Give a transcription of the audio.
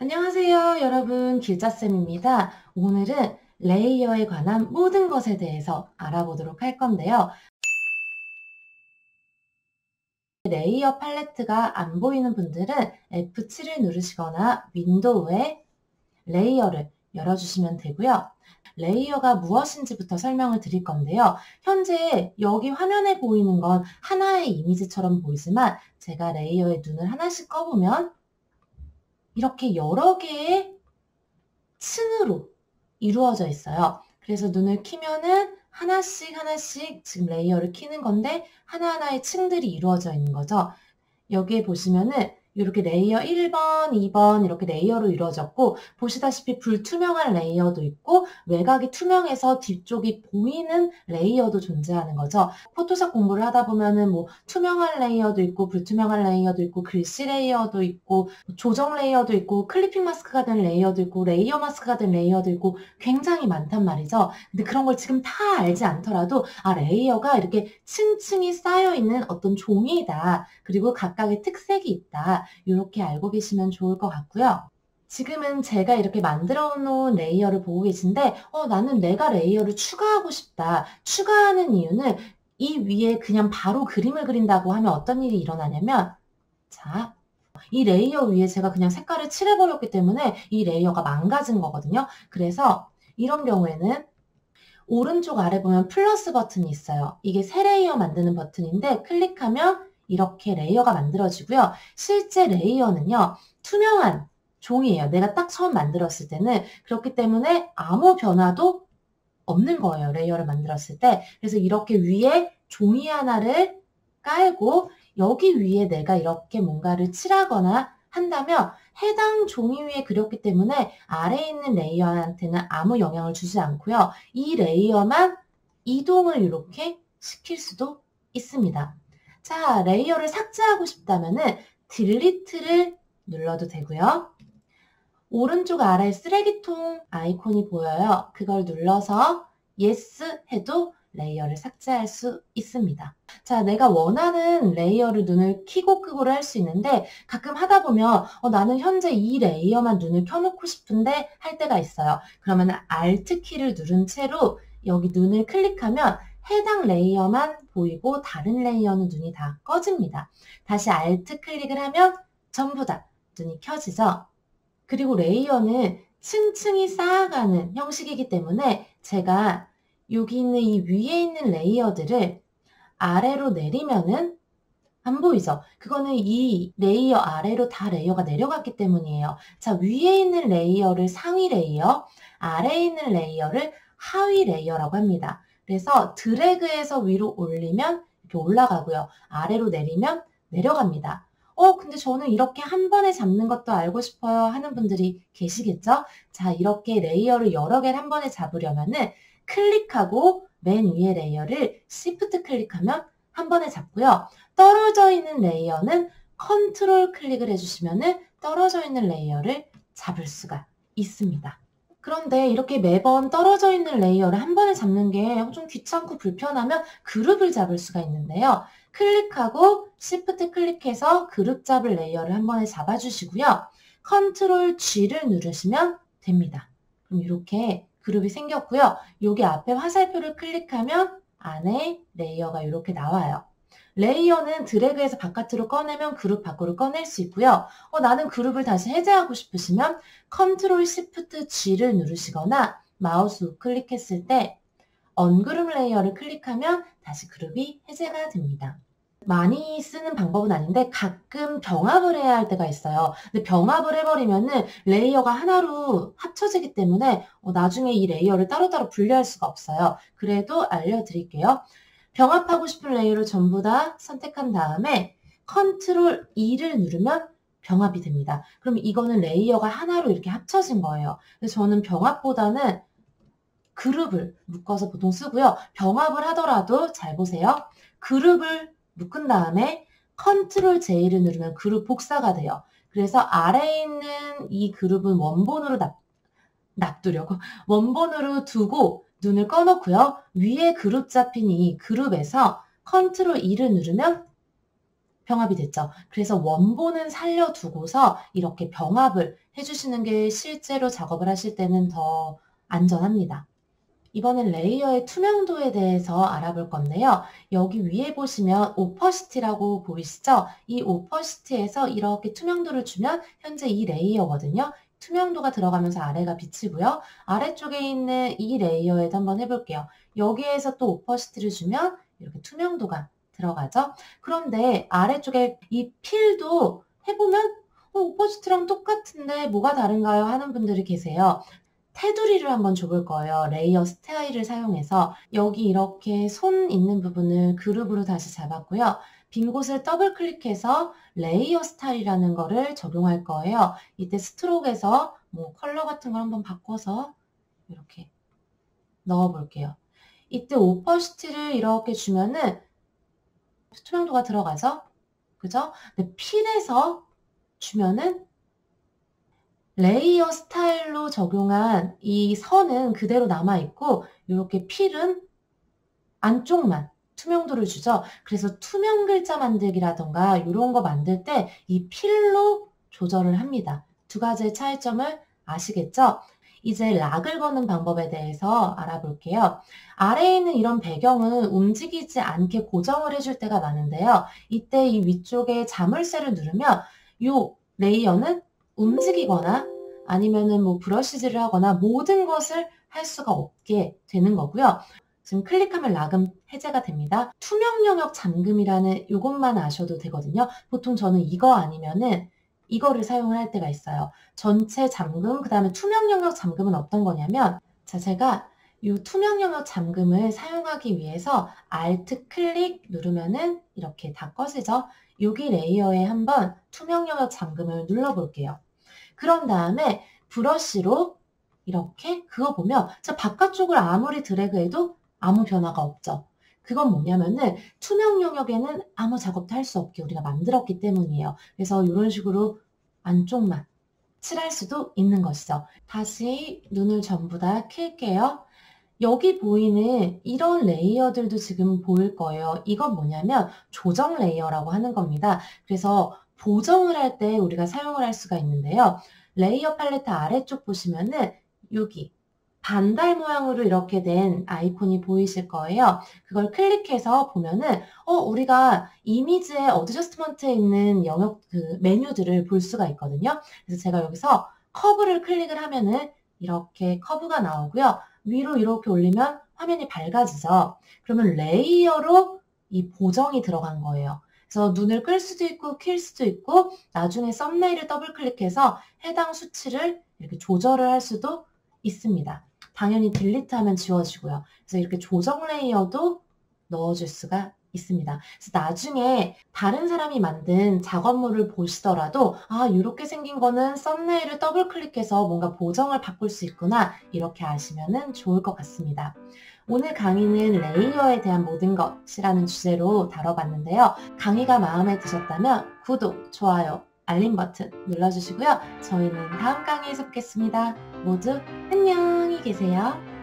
안녕하세요, 여러분. 길자쌤입니다. 오늘은 레이어에 관한 모든 것에 대해서 알아보도록 할 건데요. 레이어 팔레트가 안 보이는 분들은 F7을 누르시거나 윈도우에 레이어를 열어주시면 되고요. 레이어가 무엇인지부터 설명을 드릴 건데요. 현재 여기 화면에 보이는 건 하나의 이미지처럼 보이지만 제가 레이어의 눈을 하나씩 꺼보면 이렇게 여러 개의 층으로 이루어져 있어요. 그래서 눈을 키면은 하나씩 지금 레이어를 키는 건데 하나하나의 층들이 이루어져 있는 거죠. 여기에 보시면은 이렇게 레이어 1번, 2번 이렇게 레이어로 이루어졌고 보시다시피 불투명한 레이어도 있고 외곽이 투명해서 뒤쪽이 보이는 레이어도 존재하는 거죠. 포토샵 공부를 하다 보면은 뭐 투명한 레이어도 있고 불투명한 레이어도 있고 글씨 레이어도 있고 조정 레이어도 있고 클리핑 마스크가 된 레이어도 있고 레이어 마스크가 된 레이어도 있고 굉장히 많단 말이죠. 근데 그런 걸 지금 다 알지 않더라도 레이어가 이렇게 층층이 쌓여 있는 어떤 종이다. 그리고 각각의 특색이 있다. 이렇게 알고 계시면 좋을 것 같고요. 지금은 제가 이렇게 만들어 놓은 레이어를 보고 계신데 나는 내가 레이어를 추가하고 싶다. 추가하는 이유는 이 위에 그냥 바로 그림을 그린다고 하면 어떤 일이 일어나냐면 자, 이 레이어 위에 제가 그냥 색깔을 칠해버렸기 때문에 이 레이어가 망가진 거거든요. 그래서 이런 경우에는 오른쪽 아래 보면 플러스 버튼이 있어요. 이게 새 레이어 만드는 버튼인데 클릭하면 이렇게 레이어가 만들어지고요. 실제 레이어는요. 투명한 종이에요. 내가 딱 처음 만들었을 때는. 그렇기 때문에 아무 변화도 없는 거예요. 레이어를 만들었을 때. 그래서 이렇게 위에 종이 하나를 깔고 여기 위에 내가 이렇게 뭔가를 칠하거나 한다면 해당 종이 위에 그렸기 때문에 아래에 있는 레이어한테는 아무 영향을 주지 않고요. 이 레이어만 이동을 이렇게 시킬 수도 있습니다. 자, 레이어를 삭제하고 싶다면은 딜리트를 눌러도 되고요. 오른쪽 아래 쓰레기통 아이콘이 보여요. 그걸 눌러서 Yes 해도 레이어를 삭제할 수 있습니다. 자, 내가 원하는 레이어를 눈을 켜고 끄고를 할 수 있는데 가끔 하다 보면 나는 현재 이 레이어만 눈을 켜놓고 싶은데 할 때가 있어요. 그러면 Alt 키를 누른 채로 여기 눈을 클릭하면 해당 레이어만 보이고 다른 레이어는 눈이 다 꺼집니다. 다시 Alt 클릭을 하면 전부 다 눈이 켜지죠. 그리고 레이어는 층층이 쌓아가는 형식이기 때문에 제가 여기 있는 이 위에 있는 레이어들을 아래로 내리면은 안 보이죠? 그거는 이 레이어 아래로 다 레이어가 내려갔기 때문이에요. 자, 위에 있는 레이어를 상위 레이어, 아래에 있는 레이어를 하위 레이어라고 합니다. 그래서 드래그해서 위로 올리면 이렇게 올라가고요. 아래로 내리면 내려갑니다. 근데 저는 이렇게 한 번에 잡는 것도 알고 싶어요 하는 분들이 계시겠죠? 자, 이렇게 레이어를 여러 개를 한 번에 잡으려면은 클릭하고 맨 위에 레이어를 Shift 클릭하면 한 번에 잡고요. 떨어져 있는 레이어는 컨트롤 클릭을 해주시면은 떨어져 있는 레이어를 잡을 수가 있습니다. 그런데 이렇게 매번 떨어져 있는 레이어를 한 번에 잡는 게 좀 귀찮고 불편하면 그룹을 잡을 수가 있는데요. 클릭하고 Shift 클릭해서 그룹 잡을 레이어를 한 번에 잡아주시고요. 컨트롤 G를 누르시면 됩니다. 그럼 이렇게 그룹이 생겼고요. 여기 앞에 화살표를 클릭하면 안에 레이어가 이렇게 나와요. 레이어는 드래그해서 바깥으로 꺼내면 그룹 밖으로 꺼낼 수 있고요. 나는 그룹을 다시 해제하고 싶으시면 컨트롤 시프트 G를 누르시거나 마우스 우클릭했을 때 언그룹 레이어를 클릭하면 다시 그룹이 해제가 됩니다. 많이 쓰는 방법은 아닌데 가끔 병합을 해야 할 때가 있어요. 근데 병합을 해버리면은 레이어가 하나로 합쳐지기 때문에 나중에 이 레이어를 따로따로 분리할 수가 없어요. 그래도 알려드릴게요. 병합하고 싶은 레이어를 전부 다 선택한 다음에 컨트롤 E를 누르면 병합이 됩니다. 그럼 이거는 레이어가 하나로 이렇게 합쳐진 거예요. 그래서 저는 병합보다는 그룹을 묶어서 보통 쓰고요. 병합을 하더라도 잘 보세요. 그룹을 묶은 다음에 컨트롤 J를 누르면 그룹 복사가 돼요. 그래서 아래에 있는 이 그룹은 원본으로 놔두려고 원본으로 두고 눈을 꺼놓고요. 위에 그룹 잡힌 이 그룹에서 컨트롤 E를 누르면 병합이 됐죠. 그래서 원본은 살려두고서 이렇게 병합을 해주시는 게 실제로 작업을 하실 때는 더 안전합니다. 이번엔 레이어의 투명도에 대해서 알아볼 건데요. 여기 위에 보시면 오퍼시티라고 보이시죠? 이 오퍼시티에서 이렇게 투명도를 주면 현재 이 레이어거든요. 투명도가 들어가면서 아래가 비치고요. 아래쪽에 있는 이 레이어에도 한번 해볼게요. 여기에서 또 오퍼시티를 주면 이렇게 투명도가 들어가죠. 그런데 아래쪽에 이 필도 해보면 오퍼시티랑 똑같은데 뭐가 다른가요? 하는 분들이 계세요. 테두리를 한번 줘볼 거예요. 레이어 스타일을 사용해서 여기 이렇게 손 있는 부분을 그룹으로 다시 잡았고요. 빈 곳을 더블 클릭해서 레이어 스타일이라는 거를 적용할 거예요. 이때 스트로크에서 뭐 컬러 같은 걸 한번 바꿔서 이렇게 넣어 볼게요. 이때 오퍼시티를 이렇게 주면은 투명도가 들어가죠? 그죠? 근데 필에서 주면은 레이어 스타일로 적용한 이 선은 그대로 남아있고 이렇게 필은 안쪽만 투명도를 주죠. 그래서 투명 글자 만들기라던가 이런 거 만들 때 이 필로 조절을 합니다. 두 가지의 차이점을 아시겠죠? 이제 락을 거는 방법에 대해서 알아볼게요. 아래에 있는 이런 배경은 움직이지 않게 고정을 해줄 때가 많은데요. 이때 이 위쪽에 자물쇠를 누르면 이 레이어는 움직이거나 아니면은 뭐 브러쉬질을 하거나 모든 것을 할 수가 없게 되는 거고요. 지금 클릭하면 락은 해제가 됩니다. 투명 영역 잠금이라는 이것만 아셔도 되거든요. 보통 저는 이거 아니면은 이거를 사용을 할 때가 있어요. 전체 잠금, 그 다음에 투명 영역 잠금은 어떤 거냐면 자, 제가 이 투명 영역 잠금을 사용하기 위해서 Alt 클릭 누르면은 이렇게 다 꺼지죠. 여기 레이어에 한번 투명 영역 잠금을 눌러볼게요. 그런 다음에 브러쉬로 이렇게 그어보면 자, 바깥쪽을 아무리 드래그해도 아무 변화가 없죠. 그건 뭐냐면은 투명 영역에는 아무 작업도 할 수 없게 우리가 만들었기 때문이에요. 그래서 이런 식으로 안쪽만 칠할 수도 있는 것이죠. 다시 눈을 전부 다 켤게요. 여기 보이는 이런 레이어들도 지금 보일 거예요. 이건 뭐냐면 조정 레이어라고 하는 겁니다. 그래서 보정을 할 때 우리가 사용을 할 수가 있는데요. 레이어 팔레트 아래쪽 보시면은 여기 반달 모양으로 이렇게 된 아이콘이 보이실 거예요. 그걸 클릭해서 보면은 우리가 이미지의 어드저스트먼트에 있는 영역 그 메뉴들을 볼 수가 있거든요. 그래서 제가 여기서 커브를 클릭을 하면은 이렇게 커브가 나오고요. 위로 이렇게 올리면 화면이 밝아지죠. 그러면 레이어로 이 보정이 들어간 거예요. 그래서 눈을 끌 수도 있고 킬 수도 있고 나중에 썸네일을 더블 클릭해서 해당 수치를 이렇게 조절을 할 수도 있습니다. 당연히 딜리트하면 지워지고요. 그래서 이렇게 조정 레이어도 넣어줄 수가 있습니다. 그래서 나중에 다른 사람이 만든 작업물을 보시더라도 이렇게 생긴 거는 썸네일을 더블 클릭해서 뭔가 보정을 바꿀 수 있구나 이렇게 아시면 좋을 것 같습니다. 오늘 강의는 레이어에 대한 모든 것이라는 주제로 다뤄봤는데요. 강의가 마음에 드셨다면 구독, 좋아요, 알림 버튼 눌러주시고요. 저희는 다음 강의에서 뵙겠습니다. 모두 안녕히 계세요.